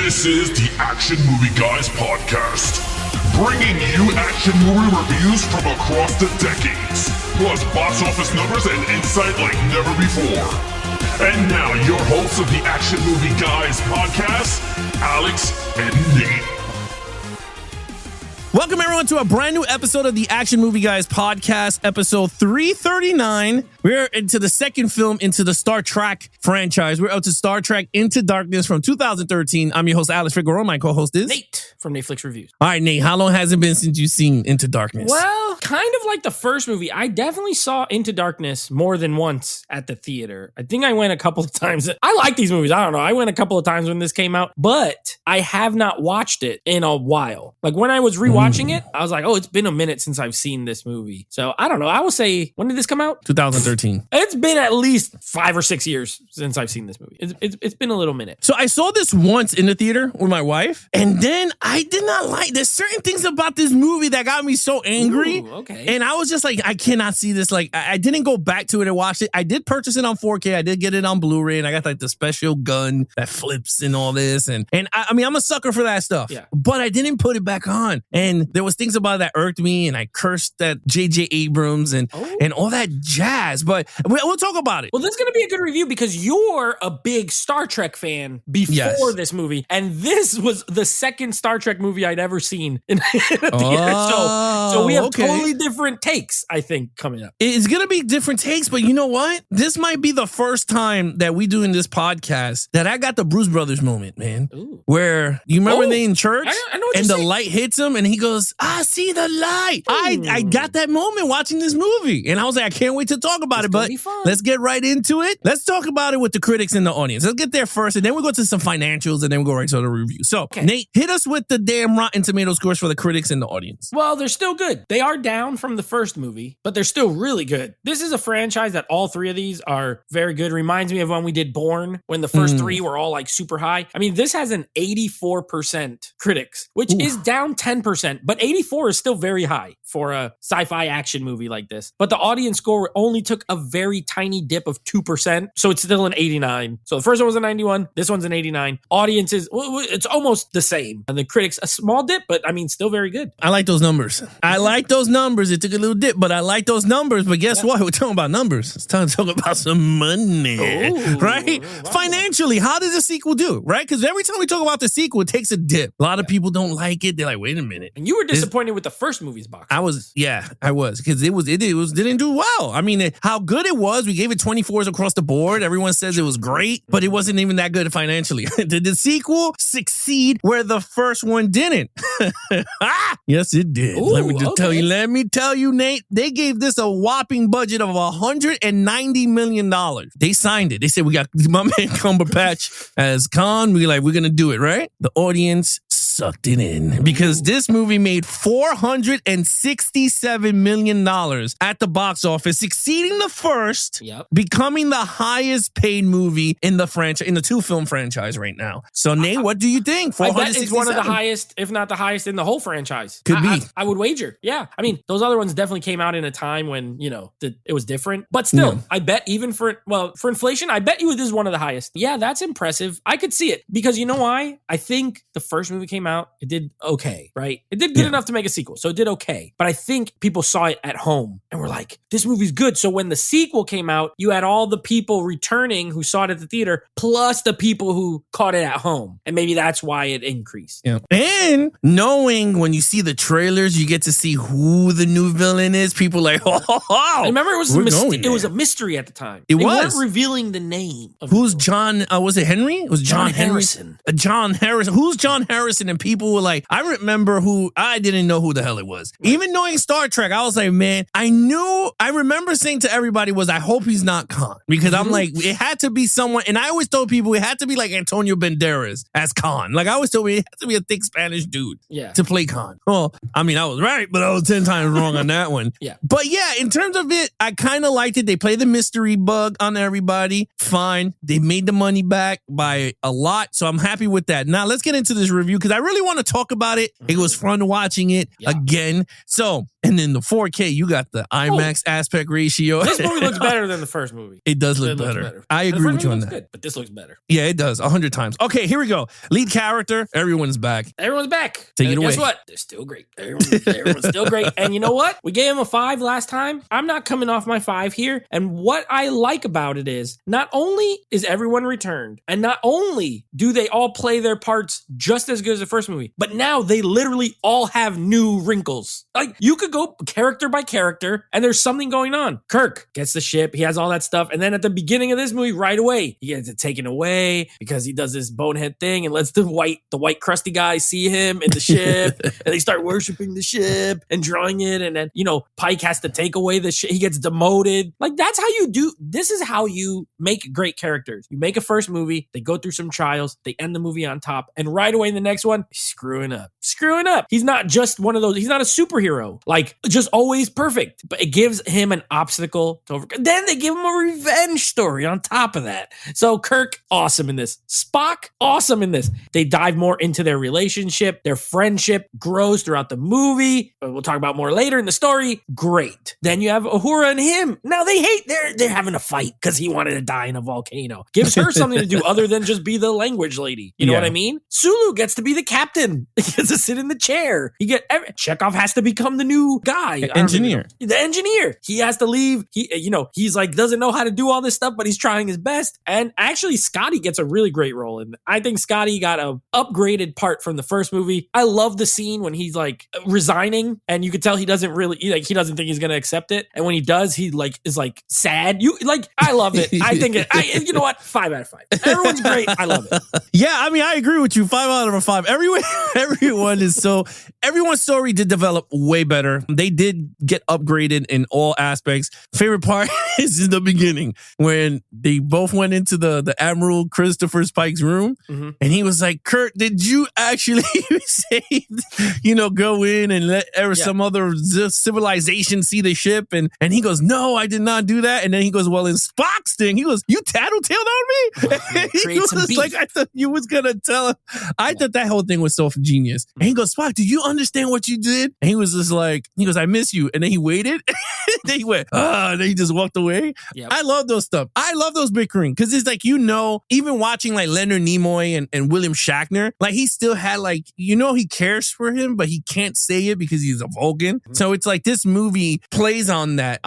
This is the Action Movie Guys podcast, bringing you action movie reviews from across the decades, plus box office numbers and insight like never before. And now, your hosts of the Action Movie Guys podcast, Alex and Nate. Welcome, everyone, to a brand new episode of the Action Movie Guys podcast, episode 339. We're into the second film into the Star Trek franchise. We're out to Star Trek Into Darkness from 2013. I'm your host, Alex Figueroa. My co-host is Nate from Netflix Reviews. All right, Nate, how long has it been since you've seen Into Darkness? Well, kind of like the first movie. I definitely saw Into Darkness more than once at the theater. I think I went a couple of times. I like these movies. I don't know. I went a couple of times when this came out, but I have not watched it in a while. Like when I was rewatching it, I was like, oh, it's been a minute since I've seen this movie. So I don't know. I will say, when did this come out? 2013. It's been at least 5 or 6 years since I've seen this movie. It's been a little minute. So I saw this once in the theater with my wife, and then I did not like, there's certain things about this movie that got me so angry. Ooh, okay. And I was just like, I cannot see this. Like, I didn't go back to it and watch it. I did purchase it on 4K. I did get it on Blu-ray, and I got like the special gun that flips and all this. And I mean, I'm a sucker for that stuff. Yeah. But I didn't put it back on. And there was things about it that irked me, and I cursed at J.J. Abrams and all that jazz. But we'll talk about it. Well, this is going to be a good review because you're a big Star Trek fan before this movie. And this was the second Star Trek movie I'd ever seen in a theater. So we have totally different takes, I think, coming up. It's going to be different takes, but you know what? This might be the first time that we do in this podcast that I got the Bruce Brothers moment, man. Ooh. Where, you remember they in church? I know what and you're the saying. light hits him and he goes, I see the light. I got that moment watching this movie. And I was like, I can't wait to talk about it, but let's get right into it. Let's talk about it with the critics and the audience. Let's get there first, and then we'll go to some financials, and then we'll go right to the review. So, Nate, hit us with the damn Rotten Tomato scores for the critics and the audience. Well, they're still good. They are down from the first movie, but they're still really good. This is a franchise that all three of these are very good. Reminds me of when we did Bourne, when the first three were all like super high. I mean, this has an 84% critics, which is down 10%, but 84 is still very high for a sci-fi action movie like this. But the audience score only took a very tiny dip of 2%, so it's still an 89. So the first one was a 91, this one's an 89. Audiences, it's almost the same. And the critics, a small dip, but I mean, still very good. I like those numbers. I like those numbers. It took a little dip, but I like those numbers. But guess what? We're talking about numbers. It's time to talk about some money, right? Wow. Financially, how did the sequel do, right? Because every time we talk about the sequel, it takes a dip. A lot of people don't like it. They're like, wait a minute. And you were disappointed with the first movie's box office. I was, because it didn't do well. I mean, how good it was, we gave it 24s across the board. Everyone says it was great, but it wasn't even that good financially. Did the sequel succeed where the first one didn't? Yes, it did. Ooh, Let me tell you, Nate, they gave this a whopping budget of $190 million. They signed it. They said, we got my man Cumberbatch as Khan. We're going to do it, right? The audience sucked it in because this movie made $467 million at the box office, exceeding the first, becoming the highest paid movie in the franchise, in the two-film franchise right now. So, Nate, what do you think? I bet it's one of the highest, if not the highest in the whole franchise. Could be. I would wager. Yeah. I mean, those other ones definitely came out in a time when, it was different. But still, I bet even for inflation, I bet you this is one of the highest. Yeah, that's impressive. I could see it because you know why? I think the first movie came out, it did okay, right? It did good enough to make a sequel, so it did okay. But I think people saw it at home and were like, this movie's good. So when the sequel came out, you had all the people returning who saw it at the theater, plus the people who caught it at home. And maybe that's why it increased. Yeah. And knowing when you see the trailers, you get to see who the new villain is. People like, I remember it was a mystery at the time. They weren't revealing the name of who's John, was it Henry? It was John Harrison. John Harrison. Who's John Harrison? And people were like, I remember I didn't know who the hell it was. Right. Even knowing Star Trek, I was like, man, I remember saying to everybody I hope he's not Khan. Because I'm like, it had to be someone, and I always told people it had to be like Antonio Banderas as Khan. Like I always told me it had to be a thick Spanish dude to play Khan. Well, I mean, I was right, but I was 10 times wrong on that one. But yeah, in terms of it, I kind of liked it. They played the mystery bug on everybody. Fine. They made the money back by a lot. So I'm happy with that. Now let's get into this review because I really want to talk about it. It was fun watching it again. So, and then the 4K, you got the IMAX aspect ratio. This movie looks better than the first movie. It does look better. I agree with you on that. Good, but this looks better. Yeah, it does. 100 times. Okay, here we go. Lead character. Everyone's back. Everyone's back. Take it away. Guess what? They're still great. Everyone's still great. And you know what? We gave him a 5 last time. I'm not coming off my 5 here. And what I like about it is not only is everyone returned, and not only do they all play their parts just as good as the first movie, but now they literally all have new wrinkles. Like, you could go character by character, and there's something going on. Kirk gets the ship. He has all that stuff. And then at the beginning of this movie, right away, he gets it taken away because he does this bonehead thing and lets the white crusty guy see him in the ship. And they start worshiping the ship and drawing it. And then, Pike has to take away the ship. He gets demoted. Like, that's how you do. This is how you make great characters. You make a first movie. They go through some trials. They end the movie on top. And right away in the next one, he's screwing up. He's not just one of those. He's not a superhero. Like, just always perfect. But it gives him an obstacle to overcome. Then they give him a revenge story on top of that. So Kirk, awesome in this. Spock, awesome in this. They dive more into their relationship. Their friendship grows throughout the movie. We'll talk about more later in the story. Great. Then you have Uhura and him. Now they're having a fight because he wanted to die in a volcano. Gives her something to do other than just be the language lady. You know what I mean? Sulu gets to be the captain. He gets to sit in the chair. Chekhov has to become the new guy. Engineer. The engineer. He has to leave. He's like, doesn't know how to do all this stuff, but he's trying his best. And actually, Scotty gets a really great role. And I think Scotty got a upgraded part from the first movie. I love the scene when he's like resigning, and you could tell he doesn't think he's going to accept it. And when he does, he is sad. I love it. I think you know what? 5 out of 5. Everyone's great. I love it. Yeah, I mean, I agree with you. 5 out of 5. Everyone's story did develop way better. They did get upgraded in all aspects. Favorite part is in the beginning when they both went into the Admiral Christopher Pike's room, and he was like, "Kirk, did you actually go in and let some other civilization see the ship?" And he goes, "No, I did not do that." And then he goes, "Well, in Spock's thing," he goes, "You tattletaled on me." He was like, "I thought you was gonna tell him." I thought that whole thing was so genius. And he goes, "Spock, do you understand what you did?" And he was just like, "I miss you." And then he waited. Then he went, and then he just walked away. Yep. I love those stuff. I love those bickering because it's like, even watching like Leonard Nimoy and William Shatner, like he still had he cares for him, but he can't say it because he's a Vulcan. So it's like this movie plays on that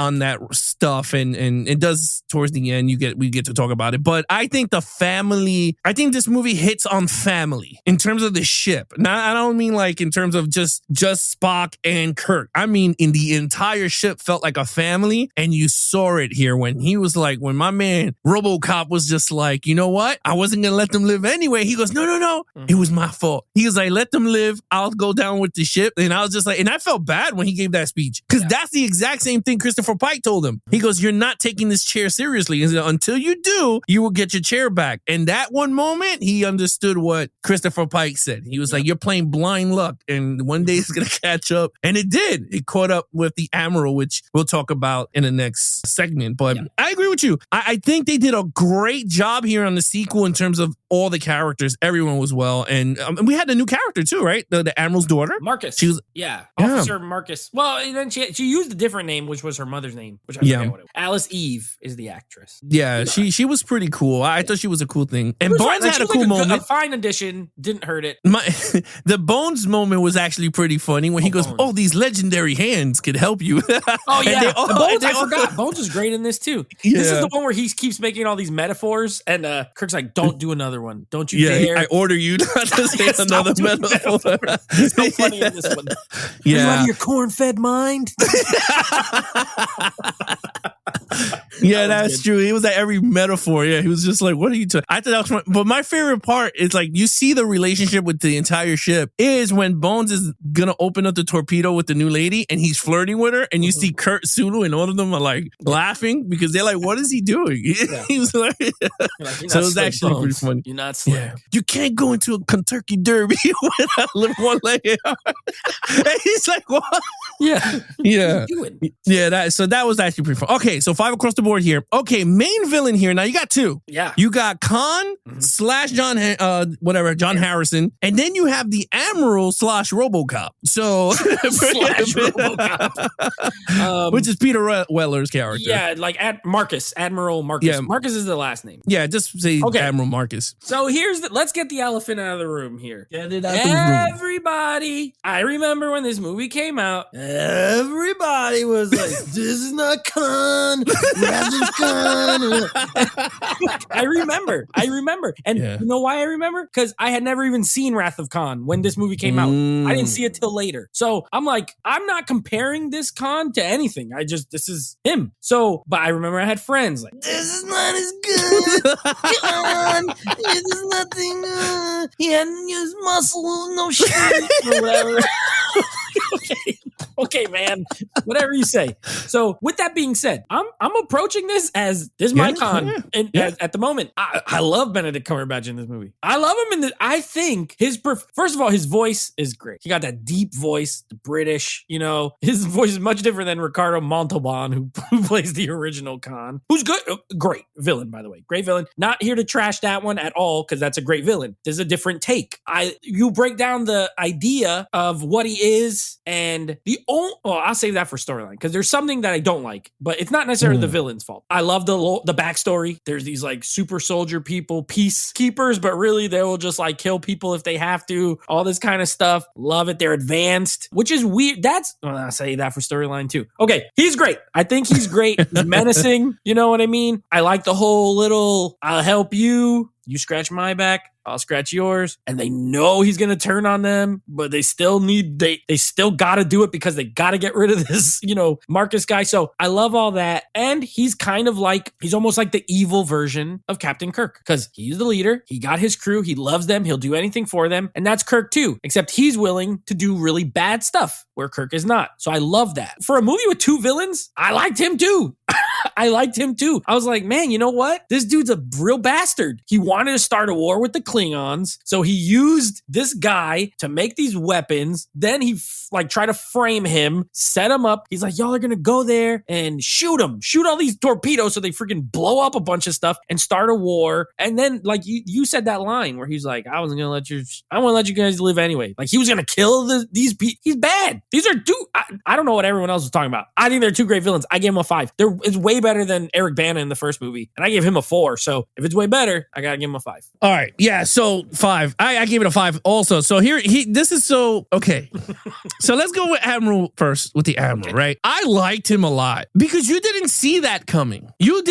stuff, and it does towards the end. We get to talk about it, but I think this movie hits on family in terms of the ship. Now, I don't mean like in terms of just Spock and Kirk. I mean, in the entire ship felt like a family, and you saw it here when he was like, when my man RoboCop was just like, "You know what? I wasn't gonna let them live anyway." He goes, No, it was my fault. He was like, "Let them live. I'll go down with the ship." And I was just like, and I felt bad when he gave that speech because that's the exact same thing Christopher Pike told him. He goes, "You're not taking this chair seriously. He said, until you do, you will get your chair back." And that one moment, he understood what Christopher Pike said. He was like, "You're playing blind luck, and one day it's gonna catch up." And it did. It caught up with the Admiral, which we'll talk about in the next segment. But I agree with you. I think they did a great job here on the sequel in terms of all the characters. Everyone was well. And we had a new character too, right? The Admiral's daughter. Marcus. She was, Officer Marcus. Well, and then she used a different name, which was her mother's name, which I forget what it was. Alice Eve is the actress. Yeah, she was pretty cool. I thought she was a cool thing. And Bones had a cool moment. A fine addition. Didn't hurt it. The Bones moment was actually pretty funny when he goes, Bones. "Oh, these legendary hands could help you." Oh, yeah. Bones, I forgot. Bones is great in this too. Yeah. This is the one where he keeps making all these metaphors, and Kirk's like, "Don't do another one. Don't you dare." I order you not to say another metaphor. He's so funny in this one. Yeah. Are you out of your corn-fed mind? Yeah, that's true. He was at every metaphor. Yeah, he was just like, "What are you talking?" I thought that was fun. But my favorite part is like, you see the relationship with the entire ship is when Bones is gonna open up the torpedo with the new lady, and he's flirting with her, and you see Kurt, Sulu, and all of them are like laughing because they're like, "What is he doing?" Yeah. He was like, so it was actually pretty funny. You're not slick. Yeah. You can't go into a Kentucky Derby without one leg. And he's like, "What?" Yeah. Yeah. So that was actually pretty fun. Okay, so 5 across the board. board here. Okay, main villain here. Now you got two. Yeah. You got Khan slash John Harrison, and then you have the Admiral slash RoboCop. So Slash RoboCop. which is Peter Weller's character. Yeah, like Admiral Marcus. Yeah. Marcus is the last name. Yeah, just say Admiral Marcus. So let's get the elephant out of the room here. Get it out the room. Everybody, I remember when this movie came out, everybody was like, this is not Khan. Wrath of Khan. I remember. And you know why I remember? Because I had never even seen Wrath of Khan when this movie came out. I didn't see it till later. So I'm like, I'm not comparing this Khan to anything. This is him. So, but I remember I had friends like, this is not as good. Khan, this is nothing. He hadn't used muscle, no shit, or whatever. Okay, man. Whatever you say. So, with that being said, I'm approaching this as this is my Khan. Yeah. And at the moment, I love Benedict Cumberbatch in this movie. I love him in this. I think first of all, his voice is great. He got that deep voice, the British. His voice is much different than Ricardo Montalban, who plays the original Khan, who's good, great villain, by the way, great villain. Not here to trash that one at all because that's a great villain. There's a different take. You break down the idea of what he is, and I'll save that for storyline because there's something that I don't like, but it's not necessarily the villain's fault. I love the backstory. There's these like super soldier people, peacekeepers, but really they will just like kill people if they have to. All this kind of stuff. Love it. They're advanced, which is weird. I'll say that for storyline too. Okay, he's great. I think he's great. He's menacing. You know what I mean? I like the whole little, I'll help you. You scratch my back, I'll scratch yours. And they know he's going to turn on them, but they still they still got to do it because they got to get rid of this, Marcus guy. So I love all that. And he's he's almost like the evil version of Captain Kirk because he's the leader. He got his crew. He loves them. He'll do anything for them. And that's Kirk too, except he's willing to do really bad stuff where Kirk is not. So I love that. For a movie with two villains, I liked him too. I was like, man, you know what? This dude's a real bastard. He wanted to start a war with the Klingons. So he used this guy to make these weapons. Then he tried to frame him, set him up. He's like, y'all are going to go there and shoot him. Shoot all these torpedoes so they freaking blow up a bunch of stuff and start a war. And then like you said that line where he's like, I want to let you guys live anyway. Like he was going to kill these people. He's bad. These are I don't know what everyone else was talking about. I think they're two great villains. I gave him a 5. It's way better than Eric Bana in the first movie. And I gave him a 4. So if it's way better, I got to give him a 5. All right. Yeah. So 5. I gave it a 5 also. So this is so, okay. So let's go with Admiral first, with the Admiral, right? I liked him a lot because you didn't see that coming. You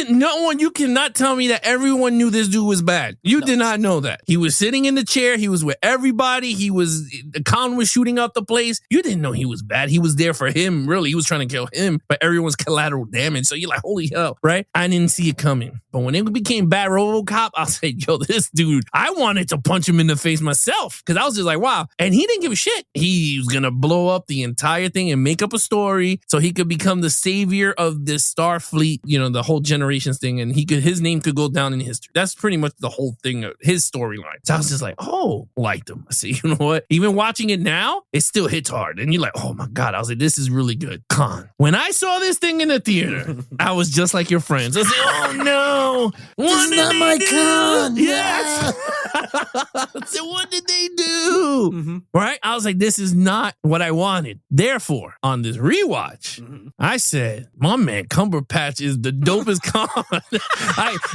cannot tell me that everyone knew this dude was bad. You did not know that. He was sitting in the chair. He was with everybody. The Khan was shooting up the place. You didn't know he was bad. He was there for him. Really, he was trying to kill him, but everyone's collateral damage. So you're like, holy hell, right? I didn't see it coming. But when it became Bad RoboCop, I said, yo, this dude, I wanted to punch him in the face myself because I was just like, wow. And he didn't give a shit. He was going to blow up the entire thing and make up a story so he could become the savior of this Starfleet, the whole generations thing. And his name could go down in history. That's pretty much the whole thing of his storyline. So I was just like, oh, liked him. I said, you know what? Even watching it now, it still hits hard. And you're like, oh my God. I was like, this is really good. Khan. When I saw this thing in the theater, I was just like your friends. I said, oh no. This is not my Khan. Yes. So what did they do? Mm-hmm. Right? I was like, this is not what I wanted. Therefore, on this rewatch, I said, my man Cumberbatch is the dopest Khan.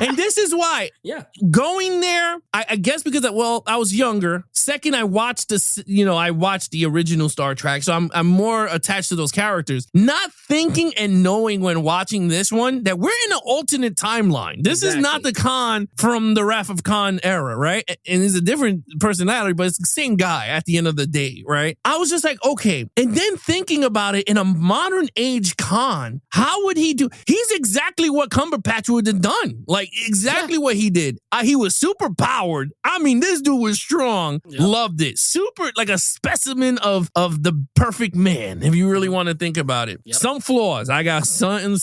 And this is why. Yeah. Going there, I guess because I was younger. Second, I watched the original Star Trek, so I'm more attached to those characters. Not thinking and knowing when watching this one that we're in an alternate timeline. This is not the Khan from the Wrath of Khan era, right? And he's a different personality, but it's the same guy at the end of the day, right? I was just like, okay. And then thinking about it in a modern age Khan, how would he do? He's exactly what Cumberbatch would have done. Like exactly what he did. He was super powered. I mean, this dude was strong. Yep. Loved it. Super, like a specimen of the perfect man, if you really want to think about it. Yep. Some flaws. I got some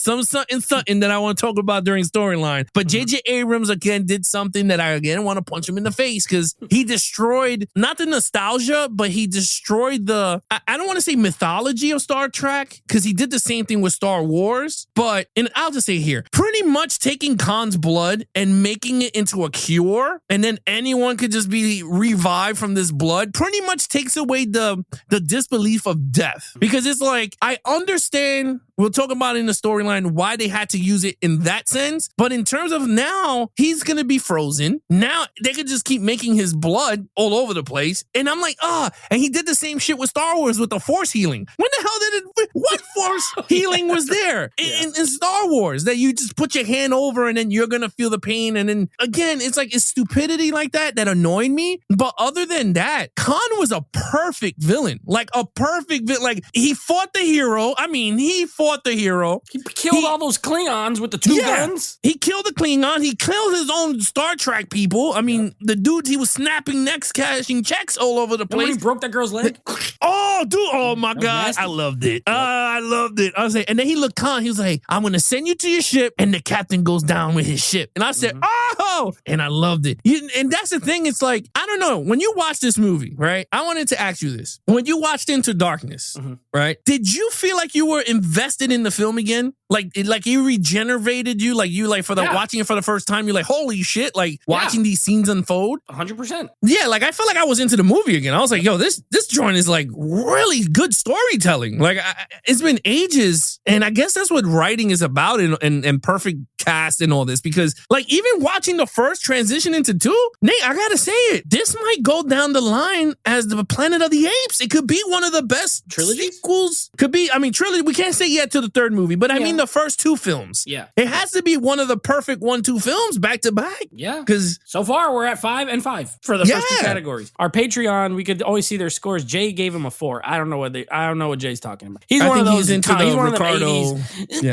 something that I want to talk about during storyline. But J.J. Abrams, again, did something that I, again, want to punch him in the face because he destroyed, not the nostalgia, but he destroyed the, I don't want to say mythology of Star Trek because he did the same thing with Star Wars. But, and I'll just say here, pretty much taking Khan's blood and making it into a cure, and then anyone could just be revived from this blood, pretty much takes away the disbelief of death. Because it's like, I understand, we'll talk about it in the storyline why they had to use it in that sense. But in terms of now, he's going to be frozen. Now they could just keep making his blood all over the place. And I'm like, and he did the same shit with Star Wars with the force healing. When the hell did it, what force healing was there in Star Wars that you just put your hand over and then you're going to feel the pain? And then again, it's like, it's stupidity like that annoyed me. But other than that, Khan was a perfect villain. Like a perfect villain. Like he fought the hero. I mean, he fought the hero. He killed all those Klingons with the two guns. He killed the Klingon. He killed his own Star Trek people. I mean, the dude, he was snapping necks, cashing checks all over the place. When he broke that girl's leg. Oh, dude. Oh, my God. Nasty. I loved it. I loved it. I was like, and then he looked Khan. He was like, I'm going to send you to your ship. And the captain goes down with his ship. And I said, oh, and I loved it. And that's the thing. It's like, I don't know. When you watch this movie, right? I wanted to ask you this. When you watched Into Darkness, right? Did you feel like you were invested in the film again? Like it regenerated you? Like for the watching it for the first time, you're like, holy shit, like watching these scenes unfold? 100%. Yeah, like I felt like I was into the movie again. I was like, yo, this joint is like really good storytelling. Like it's been ages, and I guess that's what writing is about and perfect cast and all this, because like even watching the first transition into 2, Nate, I gotta say it, this might go down the line as the Planet of the Apes. It could be one of the best sequels. Could be, I mean, trilogy, we can't say yet to the third movie, but I mean the first 2 films. Yeah. It has to be one of the perfect 1-2 films back to back. Yeah. Because so far we're at 5 and 5 for the first 2 categories. Our Patreon, we could always see their scores. Jay gave him a 4. I don't know what Jay's talking about. He's one of those into the he's one Ricardo. Of them 80s. Yeah.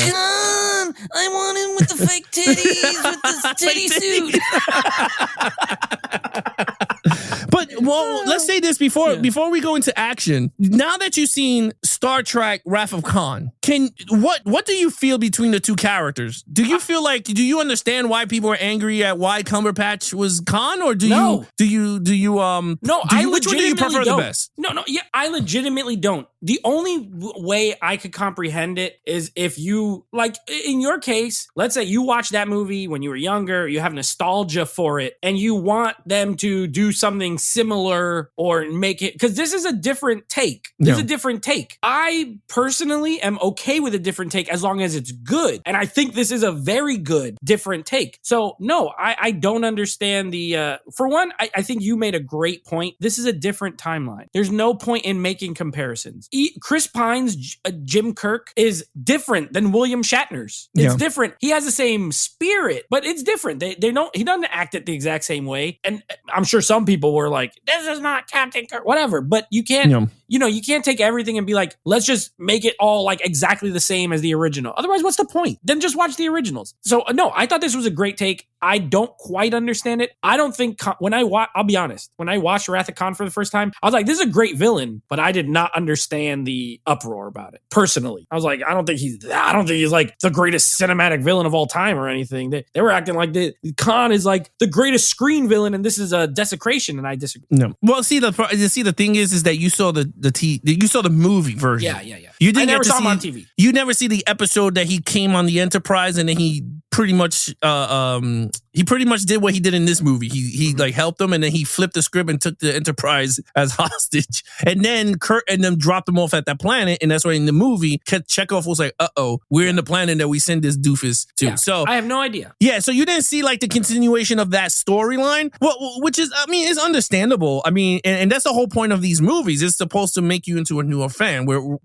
I want him with the fake titties, with the titty suit. But well, let's say this before we go into action. Now that you've seen Star Trek Wrath of Khan, what do you feel between the 2 characters? Do you feel like, do you understand why people are angry at why Cumberbatch was Khan, or which one do you prefer the best? I legitimately don't. The only way I could comprehend it is if you, like in your case, let's say you watched that movie when you were younger, you have nostalgia for it, and you want them to do something similar or make it, because this is a different take. This is a different take. I personally am okay with a different take as long as it's good. And I think this is a very good different take. So no, I don't understand the, for one, I think you made a great point. This is a different timeline. There's no point in making comparisons. Chris Pine's Jim Kirk is different than William Shatner's. It's different. He has the same spirit, but it's different. He doesn't act it the exact same way. And I'm sure some people were like, this is not Captain Kirk, whatever. But you can't, you can't take everything and be like, let's just make it all like exactly the same as the original. Otherwise, what's the point? Then just watch the originals. So no, I thought this was a great take. I don't quite understand it. I don't think I'll be honest. When I watched Wrath of Khan for the first time, I was like, this is a great villain, but I did not understand the uproar about it. Personally, I was like, I don't think he's like the greatest cinematic villain of all time or anything. They were acting like Khan is like the greatest screen villain, and this is a desecration, and I disagree. No. Well, the thing is that you saw you saw the movie version. Yeah. You didn't I never saw him on TV. You never see the episode that he came on the Enterprise and then he pretty much did what he did in this movie. He like helped them, and then he flipped the script and took the Enterprise as hostage, and then Kurt and them dropped them off at that planet. And that's why in the movie, Chekhov was like, we're in the planet that we send this doofus to. Yeah, so I have no idea. Yeah, so you didn't see like the continuation of that storyline, which is, I mean, it's understandable. I mean, and that's the whole point of these movies. It's supposed to make you into a newer fan, wherever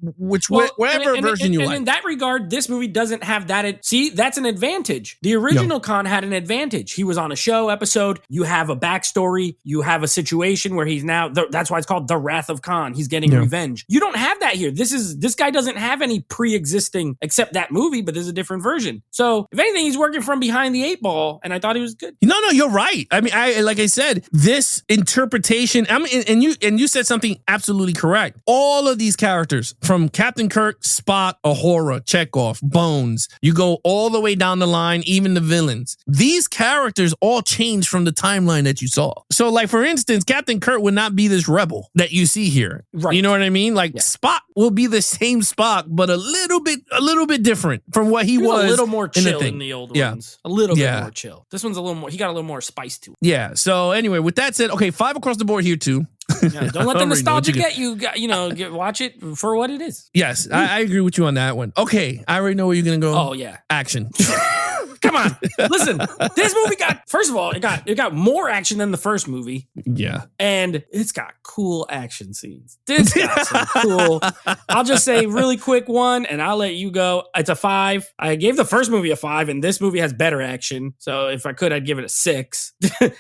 version you like. In that regard, this movie doesn't have that. See, that's an advantage. advantage. The original Khan had an advantage. He was on a show episode. You have a backstory. You have a situation where he's now, that's why it's called The Wrath of Khan. He's getting revenge. You don't have that here. This guy doesn't have any pre-existing, except that movie, but there's a different version. So if anything, he's working from behind the 8 ball, and I thought he was good. No, you're right. I mean, like I said, this interpretation, and you said something absolutely correct. All of these characters, from Captain Kirk, Spock, Uhura, Chekhov, Bones, you go all the way down the line, even the villains. These characters all change from the timeline that you saw. So, like, for instance, Captain Kirk would not be this rebel that you see here. Right. You know what I mean? Like, Spock will be the same Spock, but a little bit different from what he was. A little more chill in in the old ones. A little bit more chill. This one's a little more, he got a little more spice to it. Yeah. So anyway, with that said, okay, 5 across the board here too. Yeah, don't let the nostalgia get you. Watch it for what it is. Yes, I agree with you on that one. Okay, I already know where you're gonna go. Oh yeah, action. Come on, listen. This movie got, first of all, it got more action than the first movie. Yeah, and it's got cool action scenes. This got some cool. I'll just say really quick one, and I'll let you go. It's a 5. I gave the first movie a 5, and this movie has better action. So if I could, I'd give it a 6.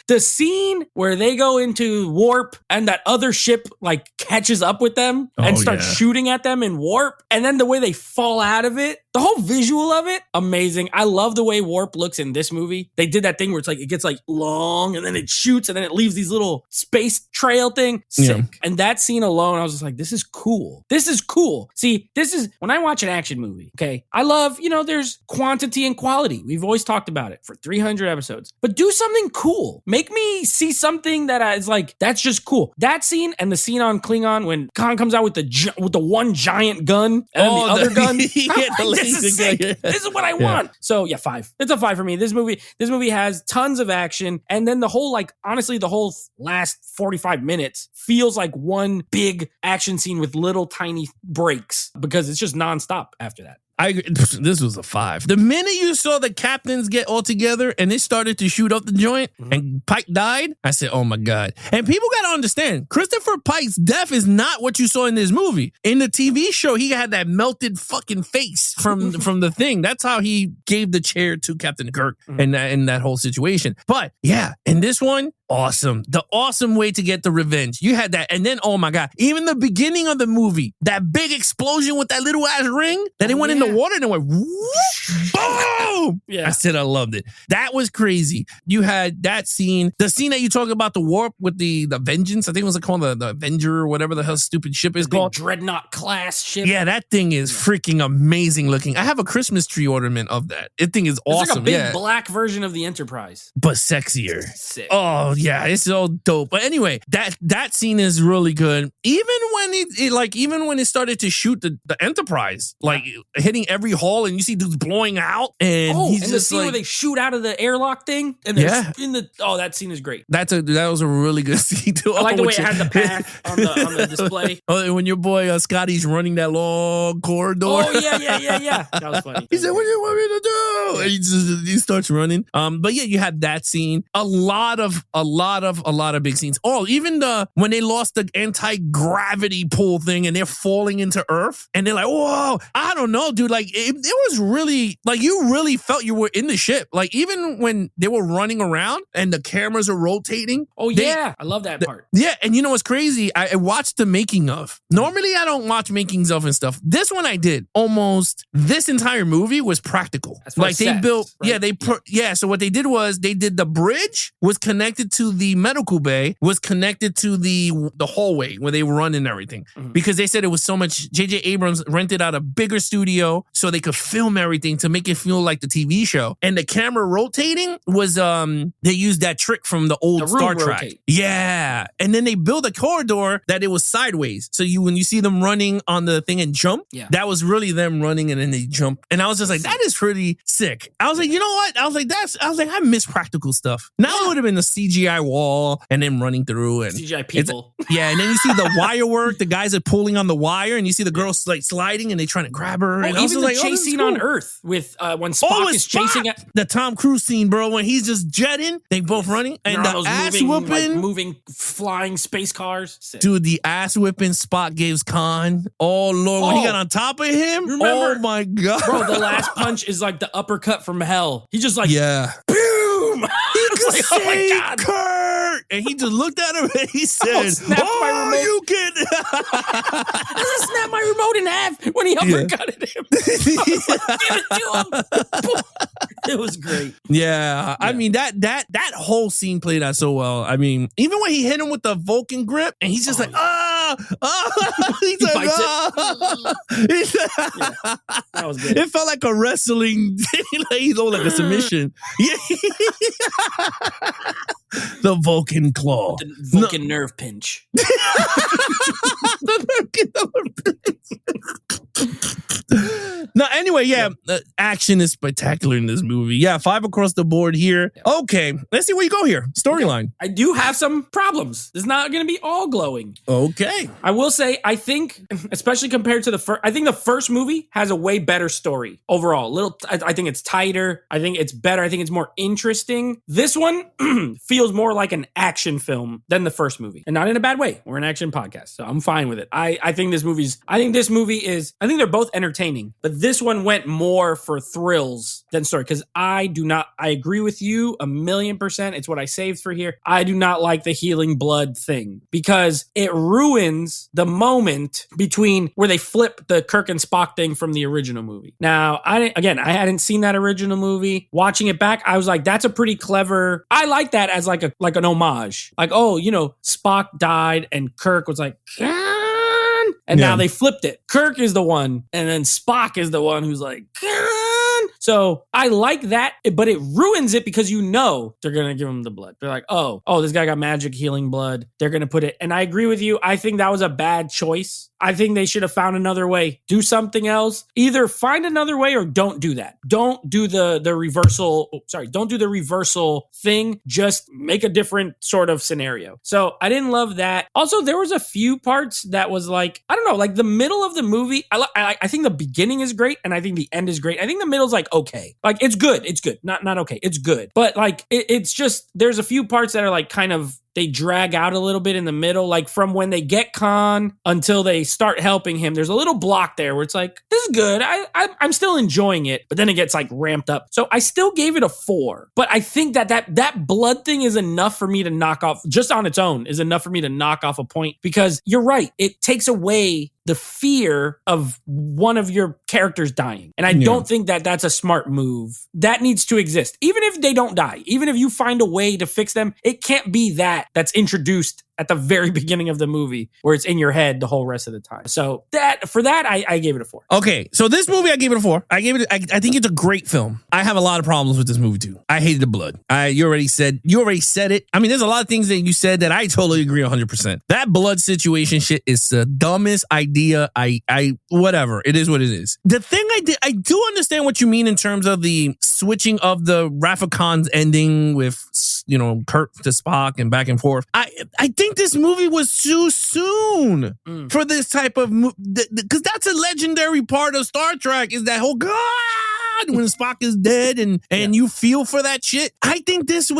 The scene where they go into warp and that other ship like catches up with them and starts shooting at them in warp, and then the way they fall out of it, the whole visual of it, amazing. I love the way warp looks in this movie. They did that thing where it's like it gets like long and then it shoots and then it leaves these little space trail thing. Sick. Yeah. And that scene alone, I was just like, this is cool. This is cool. See, this is when I watch an action movie, okay, I love, there's quantity and quality. We've always talked about it for 300 episodes, but do something cool. Make me see something that is like, that's just cool. That scene and the scene on Klingon when Khan comes out with the one giant gun and the other gun. This is sick. This is what I want. So yeah, 5. It's a 5 for me. This movie has tons of action, and then the whole, honestly, the whole last 45 minutes feels like one big action scene with little tiny breaks because it's just nonstop after that. This was a 5. The minute you saw the captains get all together and they started to shoot up the joint and Pike died, I said, oh my God. And people got to understand, Christopher Pike's death is not what you saw in this movie. In the TV show, he had that melted fucking face from the thing. That's how he gave the chair to Captain Kirk in that whole situation. But yeah, in this one, awesome. The awesome way to get the revenge. You had that. And then, oh my God, even the beginning of the movie, that big explosion with that little ass ring that it went in the water and it went whoosh, boom. Yeah. I said I loved it. That was crazy. You had that scene, the scene that you talk about, the warp with the Vengeance. I think it was called the Avenger or whatever the hell stupid ship is called. Dreadnought class ship. Yeah, that thing is freaking amazing looking. I have a Christmas tree ornament of that. That thing is awesome. It's like a big black version of the Enterprise. But sexier. Sick. Oh, yeah, it's so dope. But anyway, that scene is really good. Even when it started to shoot the Enterprise, hitting every hull and you see dudes blowing out, and he's and just the scene where they shoot out of the airlock thing, and they're in the that scene is great. That was a really good scene too. I like the way it had the path on the display. Oh, when your boy Scotty's running that long corridor. Oh yeah. That was funny. He said, "What do you want me to do?" And he starts running. But yeah, you had that scene. A lot of big scenes. Oh, even when they lost the anti-gravity pull thing and they're falling into Earth and they're like, whoa, I don't know, dude. Like it was really you really felt you were in the ship. Like even when they were running around and the cameras are rotating. Oh yeah, I love that part. Yeah, and you know what's crazy? I watched the making of. Normally I don't watch makings of and stuff. This one I did. Almost this entire movie was practical. That's they built. Right? So what they did was they did the bridge was connected to the medical bay, was connected to the hallway where they run and everything, because they said it was so much. J.J. Abrams rented out a bigger studio so they could film everything to make it feel like the TV show. And the camera rotating was they used that trick from the old Star Trek. Rotate. Yeah, and then they built a corridor that it was sideways. So when you see them running on the thing and jump, that was really them running and then they jump. And I was just like, that is pretty sick. I was like, you know what? I was like, I miss practical stuff. Now it would have been the CGI wall and then running through and CGI people. And then you see the wire work. The guys are pulling on the wire, and you see the girls like sliding, and they trying to grab her. And even the chase scene on Earth with when Spock is chasing at the Tom Cruise scene, bro, when he's just jetting, they both running, and the ass whooping, moving, flying space cars. Sick. Dude, the ass whipping Spock gives Khan. Oh Lord, when he got on top of him, remember, oh my God, bro, the last punch is like the uppercut from hell. He just like boom. He could like, say, oh my God, Kurt, and he just looked at him and he said, "Oh, you can." I snapped my remote in half when he uppercutted him. Give it to him. It was great. Yeah, I mean that whole scene played out so well. I mean, even when he hit him with the Vulcan grip, and he's just he's like, that was good. It felt like a wrestling, like a submission. Yeah. The Vulcan claw, the Vulcan nerve pinch. Now, anyway, action is spectacular in this movie. Yeah, 5 across the board here. Okay, let's see where you go here. Storyline. I do have some problems. It's not going to be all glowing. Okay. I will say, I think, especially compared to the first, I think the first movie has a way better story overall. I think it's tighter. I think it's better. I think it's more interesting. This one feels more like an action film than the first movie, and not in a bad way. We're an action podcast, so I'm fine with it. I think this movie is, I think they're both entertaining, but this one went more for thrills than story, because I agree with you 1,000,000%. It's what I saved for here. I do not like the healing blood thing because it ruins the moment between where they flip the Kirk and Spock thing from the original movie. Now, I hadn't seen that original movie. Watching it back, I was like, that's a pretty clever, I like that as like an homage. Like, oh, Spock died and Kirk was like, and now they flipped it. Kirk is the one, and then Spock is the one who's like, so I like that, but it ruins it because they're going to give him the blood. They're like, oh, this guy got magic healing blood. They're going to put it. And I agree with you. I think that was a bad choice. I think they should have found another way. Do something else. Either find another way or don't do that. Don't do the reversal. Don't do the reversal thing. Just make a different sort of scenario. So I didn't love that. Also, there was a few parts that was like, I don't know, like the middle of the movie. I think the beginning is great, and I think the end is great. I think the middle's like okay. Like it's good. It's good. Not okay. It's good. But like it's just, there's a few parts that are like kind of, they drag out a little bit in the middle, like from when they get Khan until they start helping him. There's a little block there where it's like, this is good. I'm still enjoying it, but then it gets like ramped up. So I still gave it a 4, but I think that blood thing is enough for me to knock off, just on its own, is enough for me to knock off a point, because you're right. It takes away the fear of one of your characters dying. And I don't think that that's a smart move. That needs to exist. Even if they don't die, even if you find a way to fix them, it can't be that's introduced at the very beginning of the movie where it's in your head the whole rest of the time. So I gave it a 4. Okay, so this movie I gave it a 4. I think it's a great film. I have a lot of problems with this movie too. I hated the blood. You already said it. I mean, there's a lot of things that you said that I totally agree 100%. That blood situation shit is the dumbest idea. Whatever. It is what it is. The thing I do understand what you mean in terms of the switching of the Wrath of Khan's ending with, Kirk to Spock and back and forth. I think this movie was too soon for this type of because that's a legendary part of Star Trek, is that whole when Spock is dead and you feel for that shit. I think this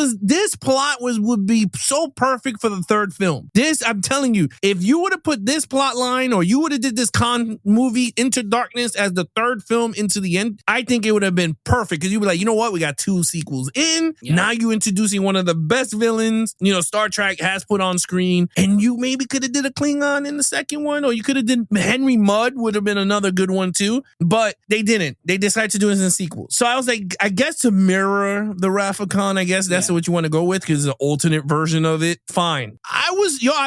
plot would be so perfect for the third film. I'm telling you, if you would have put this plot line, or you would have did this Khan movie Into Darkness as the third film into the end, I think it would have been perfect, because you'd be like, you know what, we got 2 sequels in. Now you introducing one of the best villains Star Trek has put on screen, and you maybe could have did a Klingon in the second one, or you could have did Henry Mudd would have been another good one too, but they didn't. They decided to do it in a sequel. So I was like, I guess to mirror the Wrath of Khan, I guess that's what you want to go with, because it's an alternate version of it. Fine.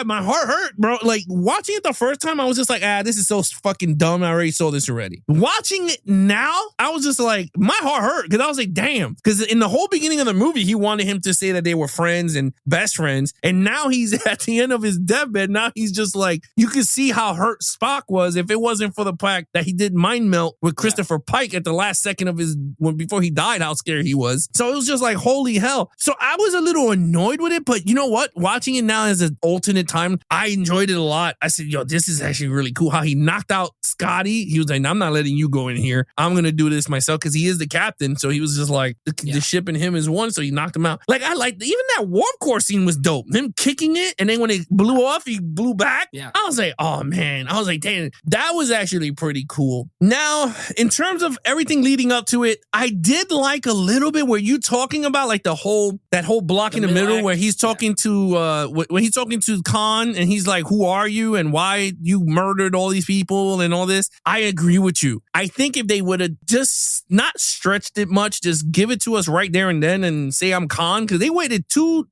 My heart hurt, bro. Like watching it the first time, I was just like, this is so fucking dumb. I already saw this already. Watching it now, I was just like, my heart hurt, because I was like, damn. Because in the whole beginning of the movie, he wanted him to say that they were friends and best friends. And now he's at the end of his deathbed. Now he's just like, you can see how hurt Spock was if it wasn't for the fact that he did mind melt with Christopher Pike at the last second of before he died, how scared he was. So it was just like, holy hell. So I was a little annoyed with it, but you know what? Watching it now as an alternate time, I enjoyed it a lot. I said, yo, this is actually really cool how he knocked out Scotty. He was like, I'm not letting you go in here. I'm going to do this myself because he is the captain. So he was just like, the ship and him is one. So he knocked him out. Like, I like even that warp core scene was dope. Him kicking it. And then when it blew off, he blew back. Yeah. I was like, oh man. I was like, damn, that was actually pretty cool. Now, in terms of everything leading up to it, I did like a little bit where you talking about like that whole block in the middle where he's talking to when he's talking to Khan and he's like, who are you and why you murdered all these people and all this. I agree with you. I think if they would have just not stretched it much, just give it to us right there and then and say I'm Khan, because they waited 3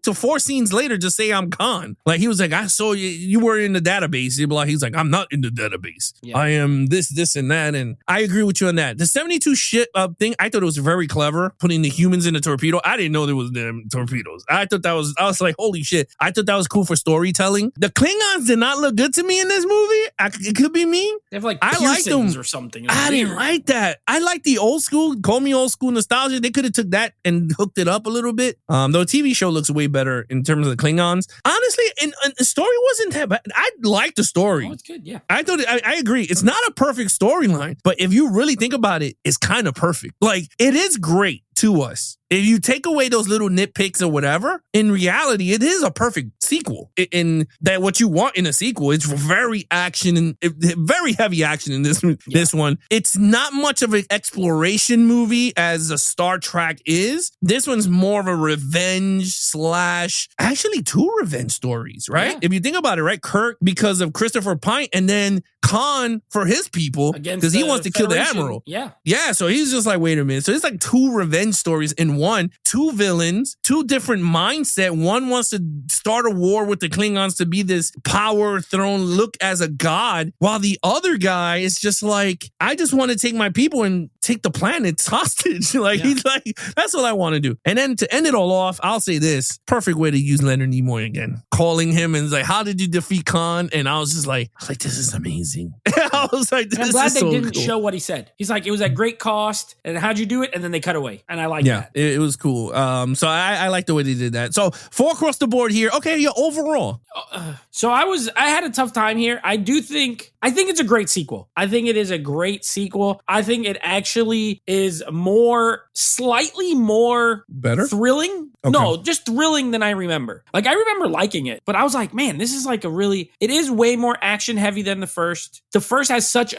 to 4 scenes later to say I'm Khan. Like he was like, I saw you were in the database. He's like, I'm not in the database. Yeah. I am this and that. And I agree with you on that. The 72 shit thing, I thought it was very clever, putting the humans in the torpedo. I didn't know there was them torpedoes. I was like, holy shit. I thought that was cool for storytelling. The Klingons did not look good to me in this movie. It could be me. They have like I liked them or something. I didn't like that. I like the old school, call me old school nostalgia. They could have took that and hooked it up a little bit. Though TV show looks way better in terms of the Klingons. Honestly, and the story wasn't that bad. I liked the story. Oh, it's good, yeah. I thought I agree. It's not a perfect storyline, but if you really think about it, it's kind of perfect. Like, it is great to us. If you take away those little nitpicks or whatever, in reality, it is a perfect sequel. In that, what you want in a sequel, it's very action and very heavy action in this one. It's not much of an exploration movie as a Star Trek is. This one's more of a revenge / actually 2 revenge stories, right? Yeah. If you think about it, right? Kirk because of Christopher Pine, and then Khan for his people because he wants to kill the Admiral. Yeah. So he's just like, wait a minute. So it's like 2 revenge stories in one, 2 villains, 2 different mindset. One wants to start a war with the Klingons to be this power throne, look as a god, while the other guy is just like, I just want to take my people and take the planets hostage. He's like, that's what I want to do. And then to end it all off, I'll say this, perfect way to use Leonard Nimoy again, calling him and like, how did you defeat Khan? And I was just like, this is amazing. I was like, this is so cool. I'm glad they didn't show what he said. He's like, it was at great cost. And how'd you do it? And then they cut away. And I like that. It was cool. So I like the way they did that. So 4 across the board here. Okay, yeah, overall. So I had a tough time here. I think it's a great sequel. I think it is a great sequel. I think it actually is slightly more better thrilling. Okay. No, just thrilling than I remember. Like, I remember liking it, but I was like, man, this is like it is way more action heavy than the first. The first has such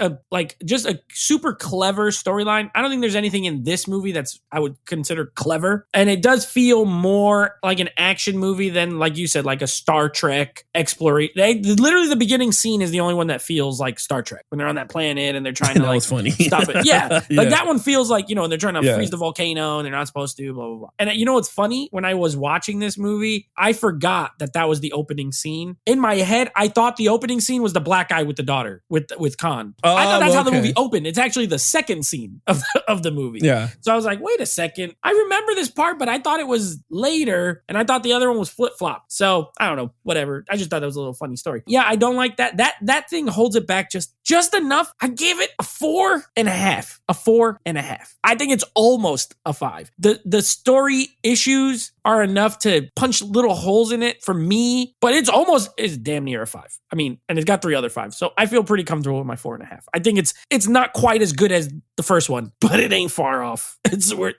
just a super clever storyline. I don't think there's anything in this movie that's I would consider clever. And it does feel more like an action movie than, like you said, like a Star Trek exploration. Literally the beginning scene is the only one that feels like Star Trek when they're on that planet and they're trying to like funny. stop it. Yeah. Like that one feels like, and they're trying to freeze the volcano and they're not supposed to, blah, blah, blah. And you know what's funny? When I was watching this movie, I forgot that was the opening scene. In my head, I thought the opening scene was the black guy with the daughter with Khan. I thought that's how the movie opened. It's actually the second scene of the movie. Yeah. So I was like, wait a second. I remember this part, but I thought it was later and I thought the other one was flip-flop. So I don't know, whatever. I just thought that was a little funny story. Yeah, I don't like that. That thing holds it back just enough. I give it a 4.5. A 4.5. I think it's almost a 5. The story issues are enough to punch little holes in it for me, but it's damn near a 5. I mean, and it's got 3 other 5. So I feel pretty comfortable with my 4.5. I think it's not quite as good as the first one, but it ain't far off. We're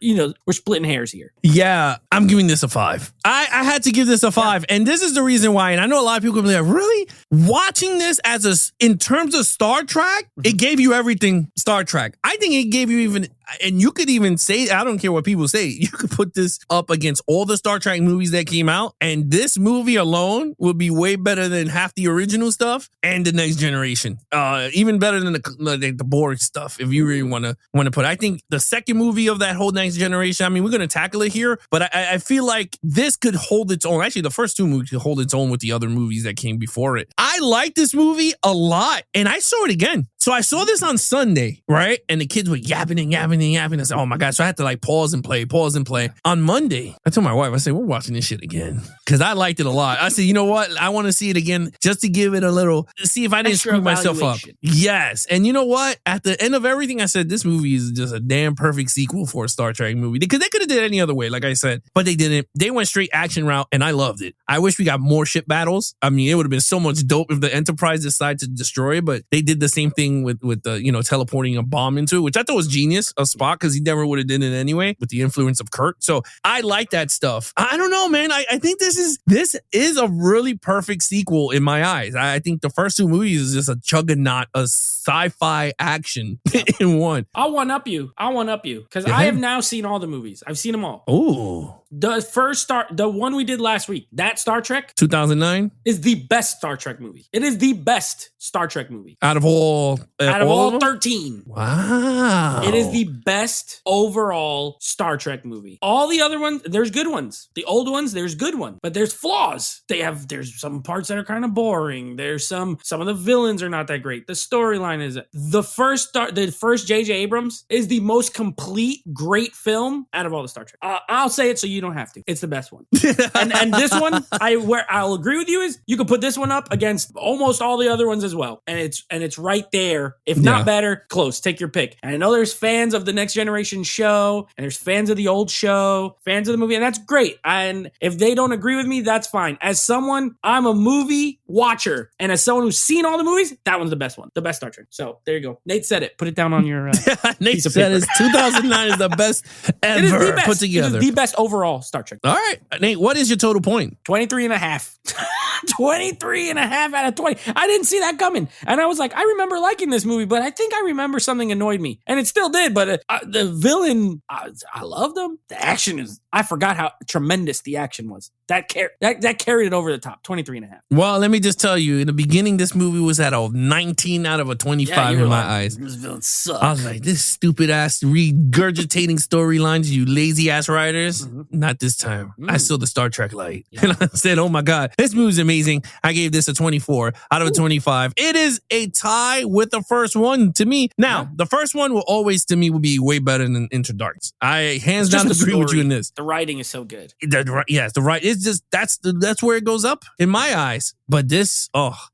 splitting hairs here. Yeah, I'm giving this a 5. I had to give this a 5, and this is the reason why. And I know a lot of people will be like, really? Watching this in terms of Star Trek, it gave you everything Star Trek. I think it gave you even, and you could even say, I don't care what people say, you could put this up against all the Star Trek movies that came out, and this movie alone would be way better than half the original stuff and the Next Generation. Even better than the Borg stuff, if you really want to put it. I think the second movie of that whole Next Generation, I mean, we're going to tackle it here, but I feel like this could hold its own. Actually, the first 2 movies could hold its own with the other movies that came before it. I like this movie a lot, and I saw it again. So I saw this on Sunday, right? And the kids were yapping. I said, oh my God. So I had to like pause and play. On Monday, I told my wife, I said, we're watching this shit again. Because I liked it a lot. I said, you know what? I want to see it again just to give it a little, see if I didn't Extra screw myself up. evaluation. Yes. And you know what? At the end of everything, I said, this movie is just a damn perfect sequel for a Star Trek movie. Because they could have did it any other way, like I said. But they didn't. They went straight action route, and I loved it. I wish we got more ship battles. I mean, it would have been so much dope if the Enterprise decided to destroy it, but they did the same thing with the, teleporting a bomb into it, which I thought was genius of Spock, because he never would have done it anyway with the influence of Kirk. So I like that stuff. I don't know, man. I think this is a really perfect sequel in my eyes. I think the first two movies is just a juggernaut of sci-fi action in one. I'll one up you because Yeah. I have now seen all the movies. I've seen them all. Ooh. The one we did last week, that Star Trek 2009? is the best Star Trek movie. It is the best Star Trek movie Out of all all of them? 13. Wow. It is the best overall Star Trek movie. All the other ones, there's good ones. The old ones, there's good ones, but there's flaws. There's some parts that are kind of boring. There's some of the villains are not that great. The storyline is the first J.J. Abrams is the most complete, great film out of all the Star Trek. I'll say it so you don't have to. It's the best one. and this one, I'll agree with you, is you can put this one up against almost all the other ones as well, and it's right there, if not better, close. Take your pick. And I know there's fans of the Next Generation show, and there's fans of the old show, fans of the movie, and that's great. And if they don't agree with me, that's fine. As someone, I'm a movie watcher, and as someone who's seen all the movies, that one's the best one, the best Star Trek. So there you go. Nate said it. Put it down on your Nate piece of said paper. 2009 is the best ever It is the best. put together. It is the best overall Star Trek. All right, Nate, what is your total point? 23 and a half. 23 and a half out of 20. I didn't see that coming. And I was like, I remember liking this movie, but I think I remember something annoyed me. And it still did, but the villain, I loved him. The action I forgot how tremendous the action was. That carried it over the top. 23 and a half. Well, let me just tell you, in the beginning, this movie was at a 19 out of a 25 in my eyes. This villain sucks. I was like, this stupid ass regurgitating storylines, you lazy ass writers. Not this time. I saw the Star Trek light. And I said, oh my God, this movie's amazing. I gave this a 24 out of a 25. It is a tie with the first one to me. Now, the first one will always, to me, will be way better than Into Darkness. I hands down agree with you in this. The writing is so good. Yes, the right. It's just that's where it goes up in my eyes. But this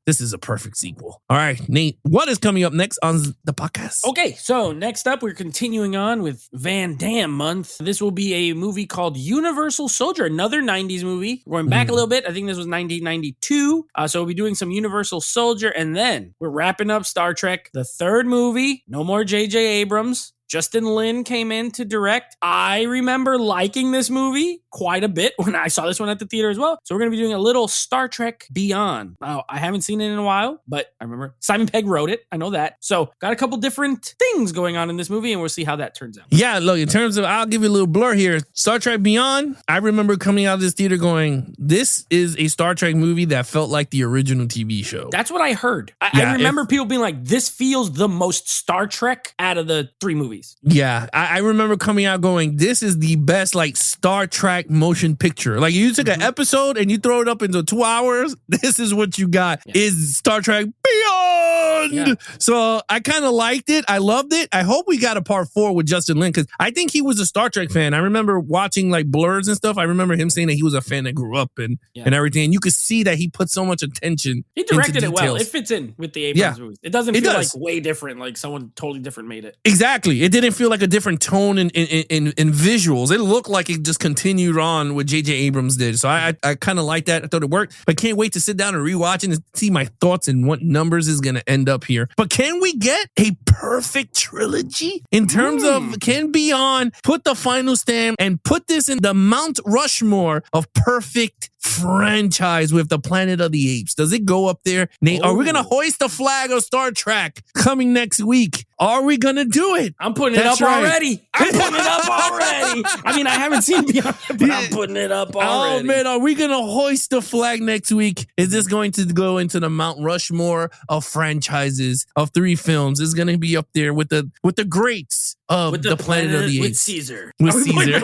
is a perfect sequel. All right, Nate, what is coming up next on the podcast? Okay, so next up, we're continuing on with Van Damme month. This will be a movie called Universal Soldier, another 90s movie. We're going back a little bit. I think this was 1992. So we'll be doing some Universal Soldier, and then we're wrapping up Star Trek, the third movie. No more J.J. Abrams. Justin Lin came in to direct. I remember liking this movie quite a bit when I saw this one at the theater as well. So we're going to be doing a little Star Trek Beyond. Now, I haven't seen it in a while, but I remember Simon Pegg wrote it. I know that. So got a couple different things going on in this movie, and we'll see how that turns out. Yeah, look, in terms of, I'll give you a little blur here. Star Trek Beyond, I remember coming out of this theater going, this is a Star Trek movie that felt like the original TV show. That's what I heard. I remember people being like, this feels the most Star Trek out of the three movies. Yeah, I remember coming out going, this is the best like Star Trek motion picture. Like you took an episode and you throw it up into 2 hours. This is what you got is Star Trek Beyond. Yeah. So I kind of liked it. I loved it. I hope we got a part 4 with Justin Lin because I think he was a Star Trek fan. I remember watching like blurs and stuff. I remember him saying that he was a fan that grew up and everything. And you could see that he put so much attention. He directed it well. It fits in with the Abrams movies. It doesn't feel like way different, like someone totally different made it. Exactly. It didn't feel like a different tone in visuals. It looked like it just continued on what J.J. Abrams did. So I kind of like that. I thought it worked. But can't wait to sit down and rewatch it and see my thoughts and what numbers is going to end up here. But can we get a perfect trilogy in terms of can Beyond put the final stamp and put this in the Mount Rushmore of perfect franchise with the Planet of the Apes? Does it go up there? Nate, are we going to hoist the flag of Star Trek coming next week? Are we going to do it? I'm putting it up already. I'm putting it up already. I mean, I haven't seen Beyond, but I'm putting it up already. Oh, man, are we going to hoist the flag next week? Is this going to go into the Mount Rushmore of franchises of 3 films? It's going to be up there with the greats of the Planet of the Apes. With Caesar. With Caesar.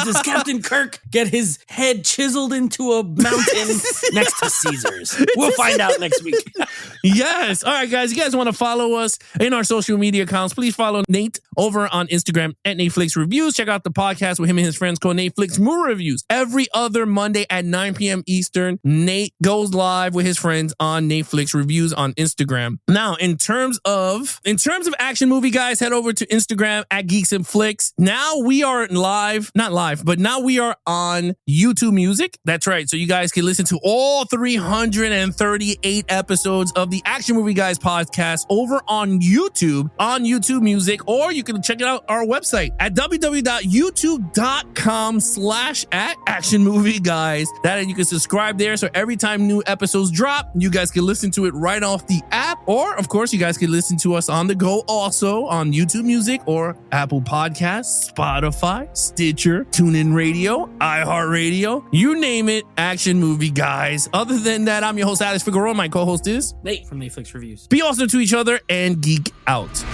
Does Captain Kirk get his head chiseled into to a mountain next to Caesars. We'll find out next week. Yes. All right, guys. You guys want to follow us in our social media accounts? Please follow Nate over on Instagram at NateFlix Reviews. Check out the podcast with him and his friends called NateFlix Movie Reviews. Every other Monday at 9 p.m. Eastern, Nate goes live with his friends on NateFlix Reviews on Instagram. Now, in terms of action movie guys, head over to Instagram at Geeks and Flicks. Now we are not live, but now we are on YouTube Music. That's right. So you guys can listen to all 338 episodes of the Action Movie Guys podcast over on YouTube Music, or you can check it out our website at www.youtube.com/@actionmovieguys. That you can subscribe there. So every time new episodes drop, you guys can listen to it right off the app. Or of course, you guys can listen to us on the go also on YouTube Music or Apple Podcasts, Spotify, Stitcher, TuneIn Radio, iHeartRadio, you name it, Action Movie Guys. Other than that, I'm your host, Alex Figueroa. My co-host is Nate from NateFlix Reviews. Be awesome to each other and geek out.